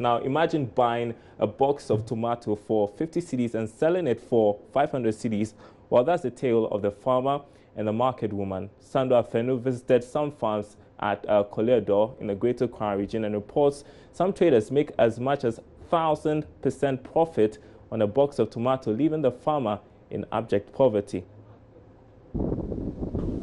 Now, imagine buying a box of tomato for 50 cedis and selling it for 500 cedis. Well, that's the tale of the farmer and the market woman. Sandra Fenu visited some farms at Koleador in the Greater Accra region and reports some traders make as much as 1,000% profit on a box of tomato, leaving the farmer in abject poverty.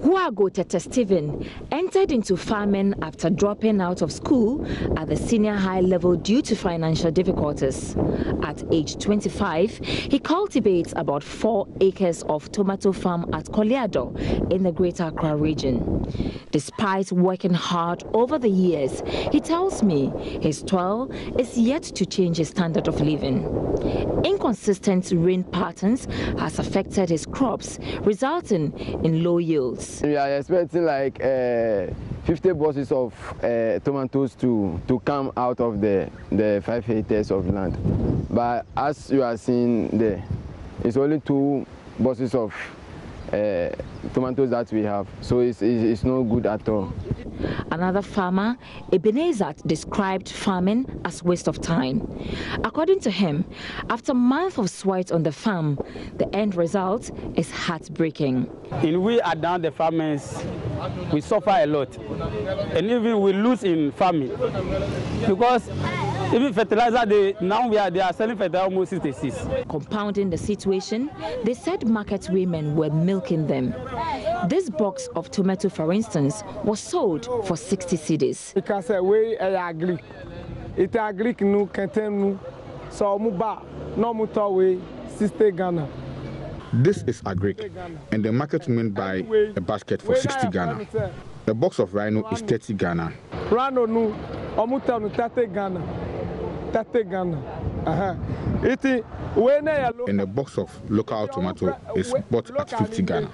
Huago Tete Stephen entered into farming after dropping out of school at the senior high level due to financial difficulties. At age 25, he cultivates about 4 acres of tomato farm at Koleador in the Greater Accra region. Despite working hard over the years, he tells me his toil is yet to change his standard of living. Inconsistent rain patterns has affected his crops, resulting in low yields. We are expecting like 50 boxes of tomatoes to come out of the 5 hectares of land. But as you are seeing there, it's only 2 boxes of tomatoes that we have, so it's no good at all. Another farmer, Ebenezer, described farming as waste of time. According to him, after months of sweat on the farm, the end result is heartbreaking. In we are down the farmers, we suffer a lot, and even we lose in farming because even fertilizer, they are selling fertilizer almost 66. Compounding the situation, they said market women were milking them. This box of tomato, for instance, was sold for 60 cedis. Because we agree, it agree no contain so muba no mutawe 60 Ghana. This is agric, and the market women buy a basket for 60 Ghana. The box of rhino is 30 Ghana. Rhino no, omuta no 30 Ghana. 30 Ghana. And the box of local tomato is bought at 50 Ghana.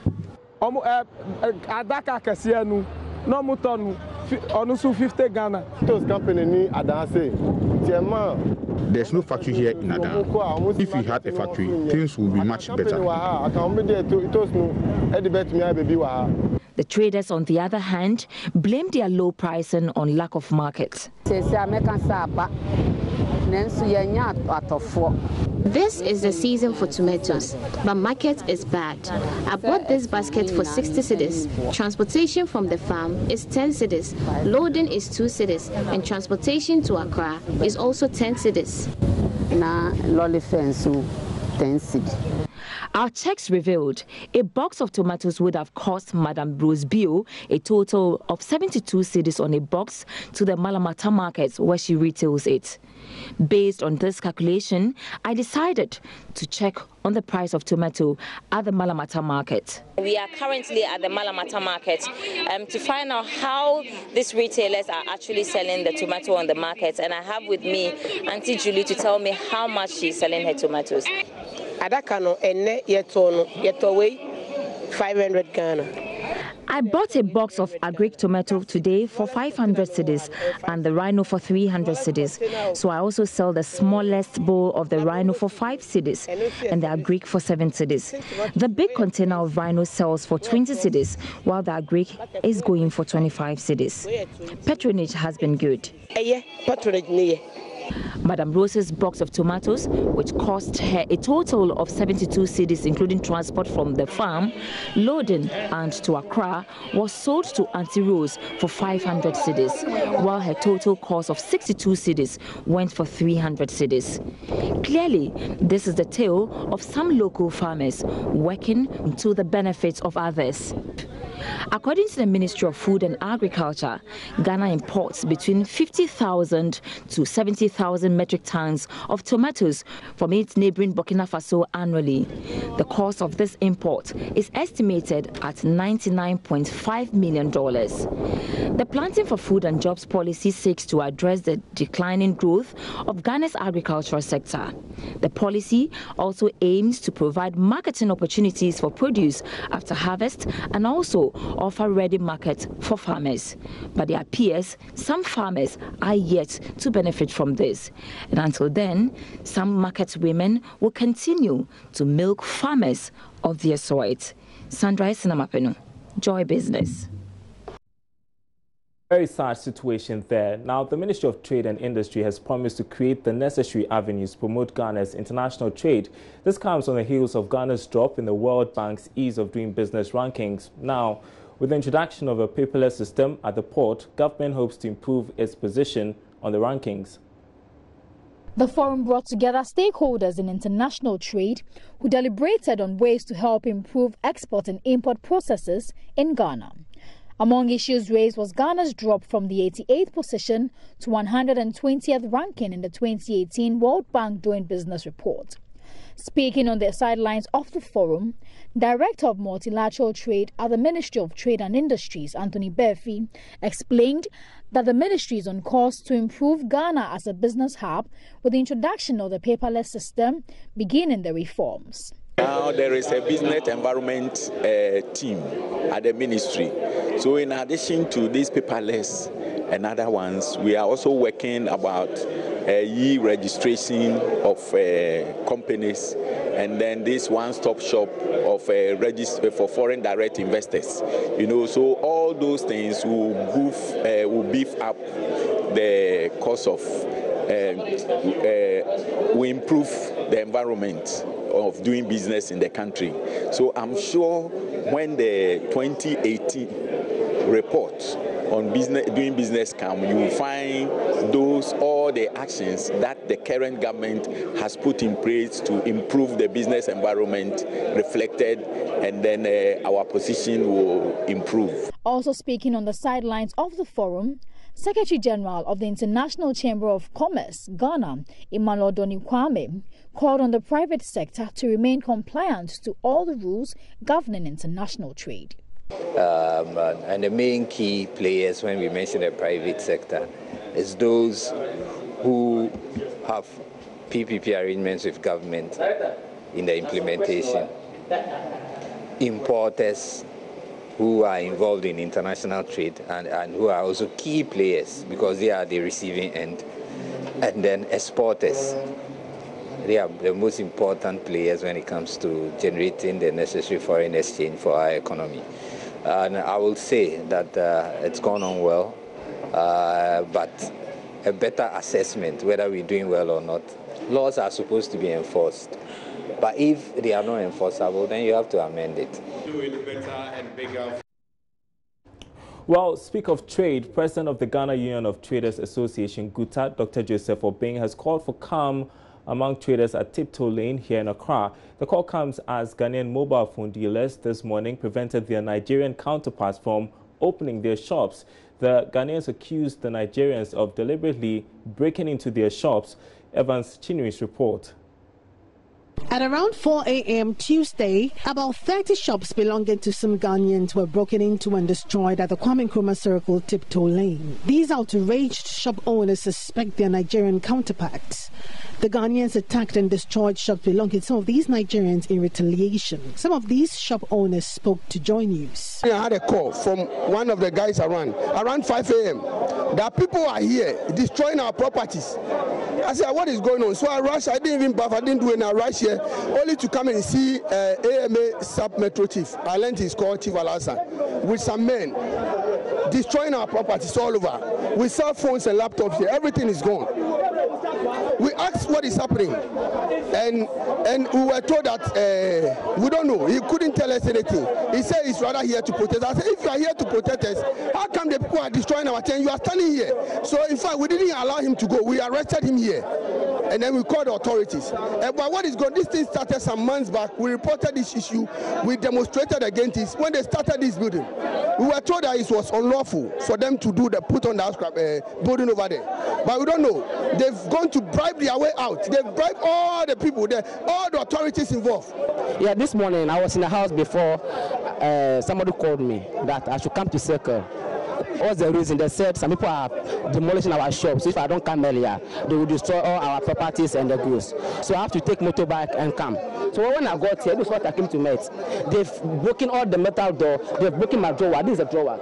Adaka kasianu no mutonu onusu 50 Ghana. Those company ni adanse. There's no factory here in Adan. If we had a factory, things would be much better. The traders, on the other hand, blame their low pricing on lack of market. This is the season for tomatoes, but market is bad. I bought this basket for 60 cedis. Transportation from the farm is 10 cedis. Loading is 2 cedis, and transportation to Accra is also 10 cedis. Our checks revealed a box of tomatoes would have cost Madame Bruce Bio a total of 72 cedis on a box to the Malamata market where she retails it. Based on this calculation, I decided to check on the price of tomato at the Malamata market. We are currently at the Malamata market to find out how these retailers are actually selling the tomato on the market, and I have with me Auntie Julie to tell me how much she's selling her tomatoes. Adakano enne yetowei 500 Ghana. I bought a box of agric tomato today for 500 cedis and the rhino for 300 cedis. So I also sell the smallest bowl of the rhino for 5 cedis and the agric for 7 cedis. The big container of rhino sells for 20 cedis, while the agric is going for 25 cedis. Patronage has been good. Madame Rose's box of tomatoes, which cost her a total of 72 cedis, including transport from the farm, loading and to Accra, was sold to Auntie Rose for 500 cedis, while her total cost of 62 cedis went for 300 cedis. Clearly, this is the tale of some local farmers working to the benefit of others. According to the Ministry of Food and Agriculture, Ghana imports between 50,000 to 70,000 metric tons of tomatoes from its neighboring Burkina Faso annually. The cost of this import is estimated at $99.5 million. The Planting for Food and Jobs policy seeks to address the declining growth of Ghana's agricultural sector. The policy also aims to provide marketing opportunities for produce after harvest and also offer ready market for farmers. But it appears some farmers are yet to benefit from this. And until then, some market women will continue to milk farmers of their sweat. Sandra Sinamapenu, Joy Business. Very sad situation there. Now, the Ministry of Trade and Industry has promised to create the necessary avenues to promote Ghana's international trade. This comes on the heels of Ghana's drop in the World Bank's Ease of Doing Business rankings. Now, with the introduction of a paperless system at the port, government hopes to improve its position on the rankings. The forum brought together stakeholders in international trade who deliberated on ways to help improve export and import processes in Ghana. Among issues raised was Ghana's drop from the 88th position to 120th ranking in the 2018 World Bank Doing Business report. Speaking on the sidelines of the forum, Director of Multilateral Trade at the Ministry of Trade and Industries, Anthony Berfi, explained that the ministry is on course to improve Ghana as a business hub with the introduction of the paperless system, beginning the reforms. Now there is a business environment team at the ministry. So in addition to these paperless and other ones, we are also working about e-registration of companies, and then this one-stop shop of register for foreign direct investors. You know, so all those things will beef up the cost of, will improve the environment of doing business in the country. So I'm sure when the 2018 report on doing business come, you will find all the actions that the current government has put in place to improve the business environment reflected, and then our position will improve. Also speaking on the sidelines of the forum, Secretary General of the International Chamber of Commerce, Ghana, Emmanuel Doni Kwame, called on the private sector to remain compliant to all the rules governing international trade. And the main key players when we mention the private sector is those who have PPP arrangements with government in the implementation, importers who are involved in international trade and who are also key players because they are the receiving end, and then exporters. They are the most important players when it comes to generating the necessary foreign exchange for our economy. And I will say that it's gone on well, but a better assessment whether we're doing well or not. Laws are supposed to be enforced, but if they are not enforceable, then you have to amend it. Well, speak of trade, President of the Ghana Union of Traders Association, GUTA, Dr. Joseph Obeng, has called for calm among traders at Tiptoe Lane here in Accra. The call comes as Ghanaian mobile phone dealers this morning prevented their Nigerian counterparts from opening their shops. The Ghanaians accused the Nigerians of deliberately breaking into their shops. Evans Chinui's report. At around 4 a.m. Tuesday, about 30 shops belonging to some Ghanaians were broken into and destroyed at the Kwame Nkrumah Circle, Tiptoe Lane. These outraged shop owners suspect their Nigerian counterparts. The Ghanaians attacked and destroyed shops belonging to some of these Nigerians in retaliation. Some of these shop owners spoke to JoyNews. I had a call from one of the guys around 5 a.m. that people are here destroying our properties. I said, what is going on? So I rushed. I didn't even bath. I didn't do any rush here, only to come and see AMA sub-metro chief. I learned he's called Chief Alasan, with some men destroying our properties all over. We sell phones and laptops here. Everything is gone. We asked what is happening, and we were told that we don't know. He couldn't tell us anything. He said he's rather here to protest. I said, if you are here to protect us, how come the people are destroying our tent? You are standing here. So in fact, we didn't allow him to go. We arrested him here, and then we called the authorities. But what is going? This thing started some months back. We reported this issue. We demonstrated against it. When they started this building, we were told that it was unlawful for them to put on that building over there. But we don't know. They've gone to bribe their way out. They've bribed all the people there, all the authorities involved. Yeah, this morning I was in the house before somebody called me that I should come to Circle. What's the reason? They said some people are demolishing our shops. If I don't come earlier, they will destroy all our properties and the goods. So I have to take motorbike and come. So when I got here, this is what I came to meet. They've broken all the metal door. They've broken my drawer. This is a drawer.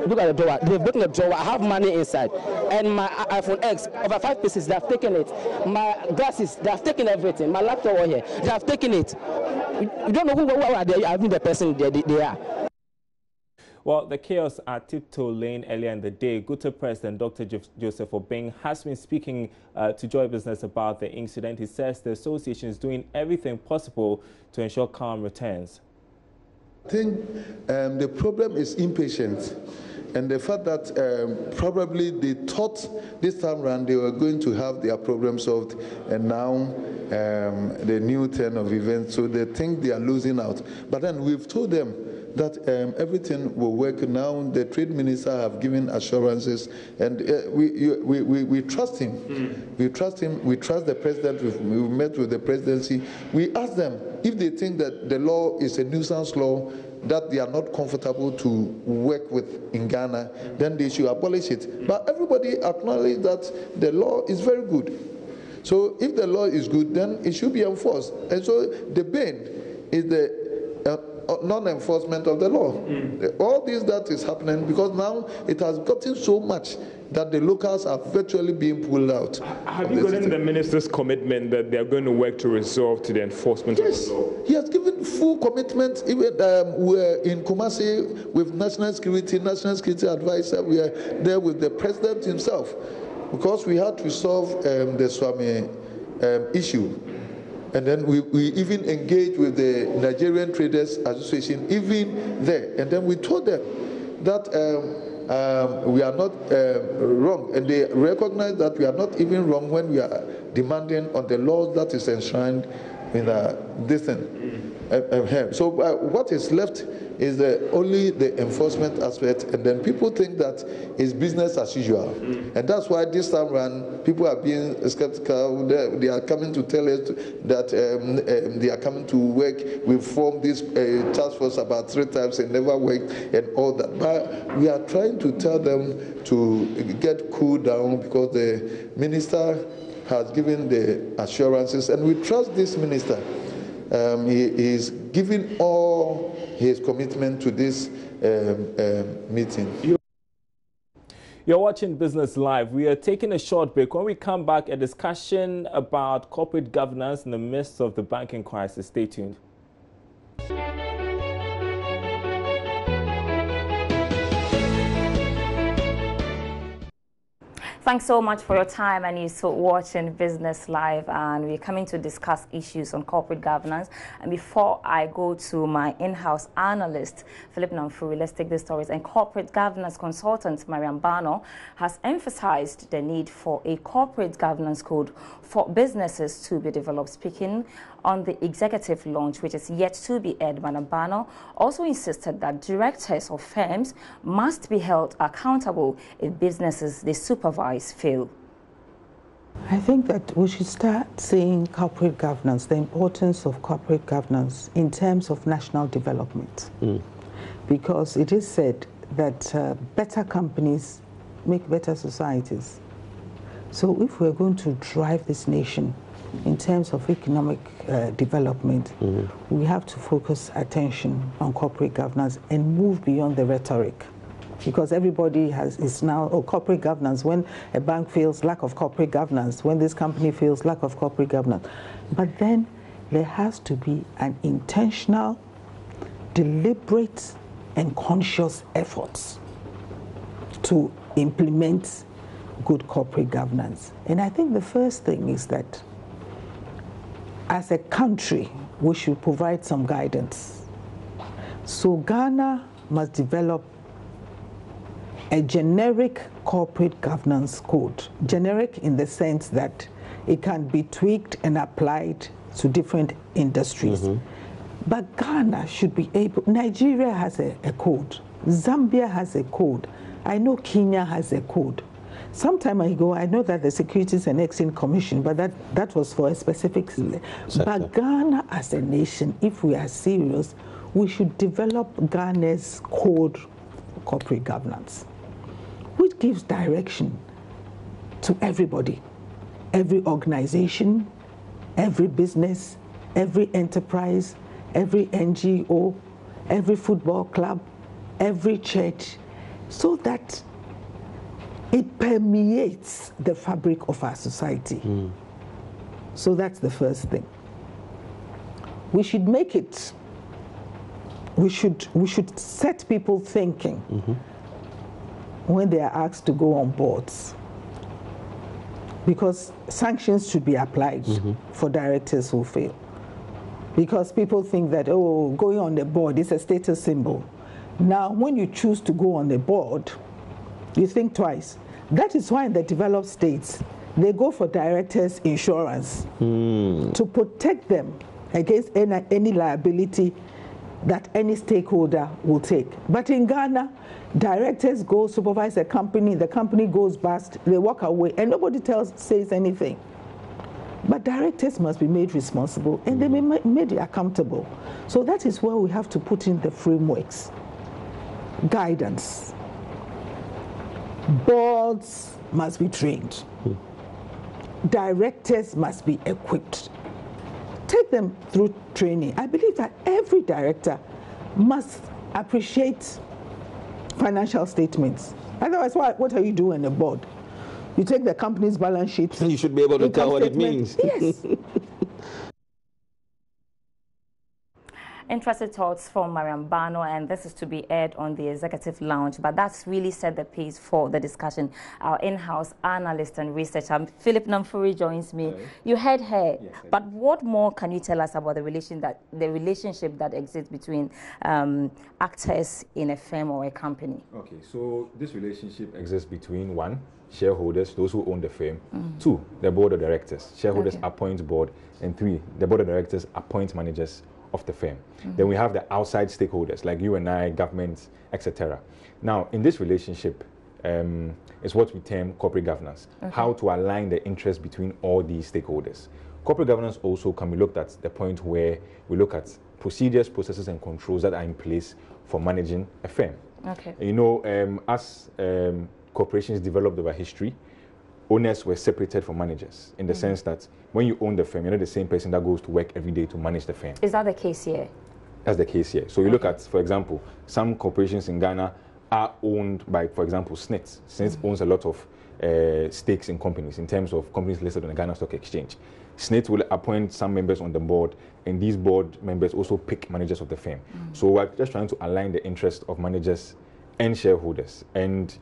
Look at the drawer. They've broken the drawer. I have money inside. And my iPhone X, over 5 pieces, they have taken it. My glasses, they have taken everything. My laptop over here, they have taken it. You don't know who are they? I mean the person they are. Well, the chaos at Tiptoe Lane earlier in the day, Gutta President Dr. Joseph Obeng has been speaking to Joy Business about the incident. He says the association is doing everything possible to ensure calm returns. I think the problem is impatience, and the fact that probably they thought this time around they were going to have their problem solved, and now the new turn of events, so they think they are losing out. But then we've told them that everything will work. Now the trade minister have given assurances, and we trust him. We trust him. We trust the president. We've met with the presidency. We ask them if they think that the law is a nuisance law that they are not comfortable to work with in Ghana, then they should abolish it. But everybody acknowledges that the law is very good. So if the law is good, then it should be enforced. And so the bane is the non-enforcement of the law. All this that is happening because now it has gotten so much that the locals are virtually being pulled out. Have you gotten the minister's commitment that they are going to work to resolve to the enforcement of the law? He has given full commitment. Even we're in Kumasi with National Security Advisor. We are there with the president himself because we had to solve the Swami issue. And then we even engaged with the Nigerian Traders Association, even there. And then we told them that we are not wrong. And they recognize that we are not even wrong when we are demanding on the laws that is enshrined in this thing. So what is left is only the enforcement aspect, and then people think that it's business as usual. And that's why this time around people are being skeptical. They are coming to tell us that they are coming to work. We formed this task force about 3 times and never worked and all that. But we are trying to tell them to get cool down because the minister has given the assurances, and we trust this minister. He is giving all his commitment to this meeting. You're watching Business Live. We are taking a short break. When we come back, a discussion about corporate governance in the midst of the banking crisis. Stay tuned. Thanks so much for your time, and you're so watching Business Live, and we're coming to discuss issues on corporate governance. And before I go to my in-house analyst, Philip Namfuri, let's take the stories. And corporate governance consultant, Mariam Bano, has emphasized the need for a corporate governance code for businesses to be developed. Speaking on the executive launch, which is yet to be aired, Madam Bano also insisted that directors of firms must be held accountable if businesses they supervise fail. I think that we should start seeing corporate governance, the importance of corporate governance in terms of national development. Because it is said that better companies make better societies. So if we're going to drive this nation in terms of economic development, we have to focus attention on corporate governance and move beyond the rhetoric. Because everybody is now, corporate governance. When a bank feels lack of corporate governance, when this company feels lack of corporate governance. But then there has to be an intentional, deliberate, and conscious efforts to implement good corporate governance. And I think the first thing is that as a country, we should provide some guidance. So Ghana must develop a generic corporate governance code. Generic in the sense that it can be tweaked and applied to different industries. But Ghana should be able, Nigeria has a code, Zambia has a code, I know Kenya has a code. Some time ago, I know that the Securities and Exchange Commission, but that was for a specific. But Ghana as a nation, if we are serious, we should develop Ghana's code for corporate governance, which gives direction to everybody, every organization, every business, every enterprise, every NGO, every football club, every church, so that it permeates the fabric of our society. So that's the first thing. We should make it we should set people thinking when they are asked to go on boards, because sanctions should be applied for directors who fail. Because people think that, oh, going on the board is a status symbol. Now, when you choose to go on the board, you think twice. That is why in the developed states, they go for directors' insurance to protect them against any liability that any stakeholder will take. But in Ghana, directors go supervise the company goes bust, they walk away, and nobody says anything. But directors must be made responsible, and they be made accountable. So that is where we have to put in the frameworks, guidance. Boards must be trained. Directors must be equipped. Take them through training. I believe that every director must appreciate financial statements. Otherwise, what are you doing on the board? You take the company's balance sheet. You should be able to tell what it means. Yes. Interesting thoughts from Mariam Bano, and this is to be aired on the Executive Lounge, but that's really set the pace for the discussion. Our in-house analyst and researcher, Philip Namfuri, joins me. Hello. You heard her, yes, but what more can you tell us about the relationship that exists between actors in a firm or a company? Okay, so this relationship exists between one, shareholders, those who own the firm, two, the board of directors. Shareholders appoint board, and three, the board of directors appoint managers of the firm. Then we have the outside stakeholders like you and I, governments, etc. Now, in this relationship, is what we term corporate governance, how to align the interests between all these stakeholders. Corporate governance also can be looked at the point where we look at procedures, processes, and controls that are in place for managing a firm. You know, as corporations developed over history, owners were separated from managers in the sense that when you own the firm, you're not the same person that goes to work every day to manage the firm. Is that the case here? That's the case here. So you look at, for example, some corporations in Ghana are owned by, for example, SNIT. SNIT owns a lot of stakes in companies, in terms of companies listed on the Ghana Stock Exchange. SNIT will appoint some members on the board, and these board members also pick managers of the firm. So we're just trying to align the interests of managers and shareholders. And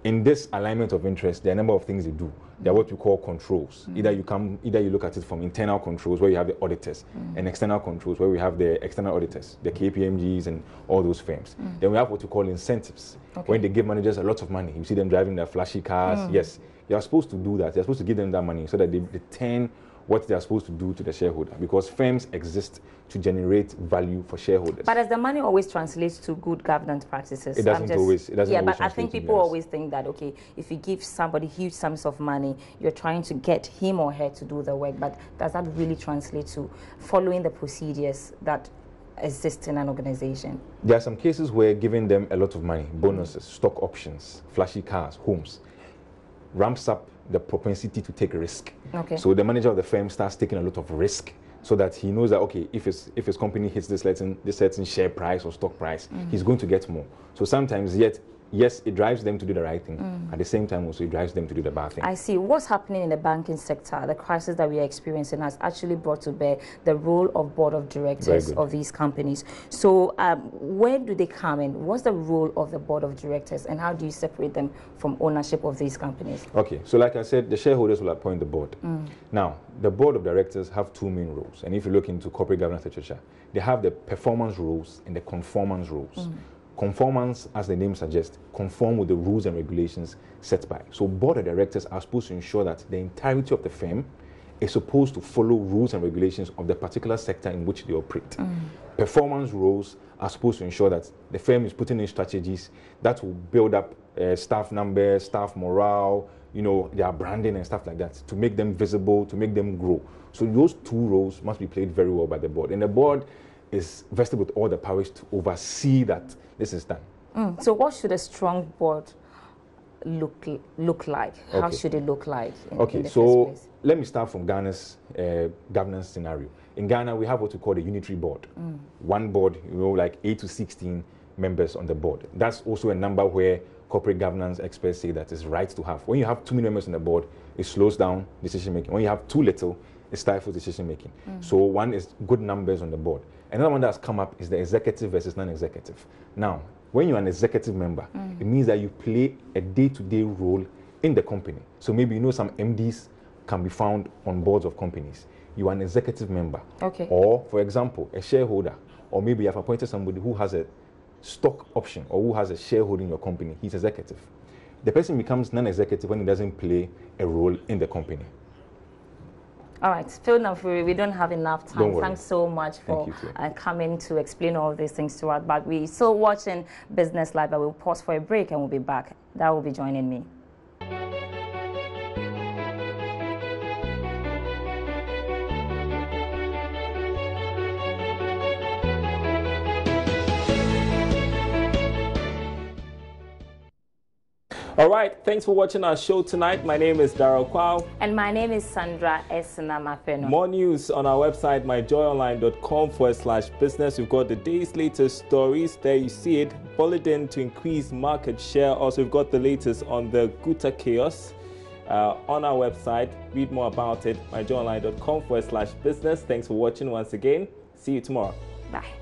in this alignment of interest, there are a number of things they do. They are what we call controls. Either you look at it from internal controls, where you have the auditors, and external controls, where we have the external auditors, the KPMGs and all those firms. Then we have what we call incentives, when they give managers a lot of money. You see them driving their flashy cars. Yes, you are supposed to do that. You're supposed to give them that money so that they turn what they are supposed to do to the shareholder, because firms exist to generate value for shareholders. But does the money always translate to good governance practices? It doesn't always. It doesn't always. But I think people always think that, okay, if you give somebody huge sums of money, you're trying to get him or her to do the work. But does that really translate to following the procedures that exist in an organization? There are some cases where giving them a lot of money, bonuses, stock options, flashy cars, homes, ramps up the propensity to take a risk. So the manager of the firm starts taking a lot of risk, so that he knows that, okay, if his company hits this certain share price or stock price, he's going to get more. So sometimes, yes, it drives them to do the right thing. At the same time, also, it drives them to do the bad thing. I see. What's happening in the banking sector, the crisis that we are experiencing, has actually brought to bear the role of board of directors of these companies. So where do they come in? What's the role of the board of directors, and how do you separate them from ownership of these companies? Okay, so like I said, the shareholders will appoint the board. Now, the board of directors have two main roles. And if you look into corporate governance literature, they have the performance roles and the conformance roles. Conformance, as the name suggests, conform with the rules and regulations set by. So board of directors are supposed to ensure that the entirety of the firm is supposed to follow rules and regulations of the particular sector in which they operate. Performance roles are supposed to ensure that the firm is putting in strategies that will build up staff numbers, staff morale, their branding and stuff like that, to make them visible, to make them grow. So those two roles must be played very well by the board. And the board is vested with all the powers to oversee that this is done. So what should a strong board look like? How should it look like in the first place? Let me start from Ghana's governance scenario. In Ghana, we have what we call the unitary board. One board, like 8 to 16 members on the board. That's also a number where corporate governance experts say that it's right to have. When you have too many members on the board, it slows down decision making. When you have too little, it stifles decision making. So one is good numbers on the board. Another one that's come up is the executive versus non-executive. Now, when you're an executive member, it means that you play a day-to-day role in the company. So maybe you know some MDs can be found on boards of companies. You are an executive member. Okay. Or, for example, a shareholder. Or maybe you have appointed somebody who has a stock option or who has a shareholding in your company. He's executive. The person becomes non-executive when he doesn't play a role in the company. All right, Phil Nafuri, we don't have enough time. Thanks so much for coming to explain all these things to us. But we're still watching Business Live, but we'll pause for a break and we'll be back. That will be joining me. All right, thanks for watching our show tonight. My name is Daryl Kwao. And my name is Sandra Esnamafeno. More news on our website, myjoyonline.com/business. We've got the day's latest stories. There you see it. Bulletin to increase market share. Also, we've got the latest on the Guta chaos on our website. Read more about it, myjoyonline.com/business. Thanks for watching once again. See you tomorrow. Bye.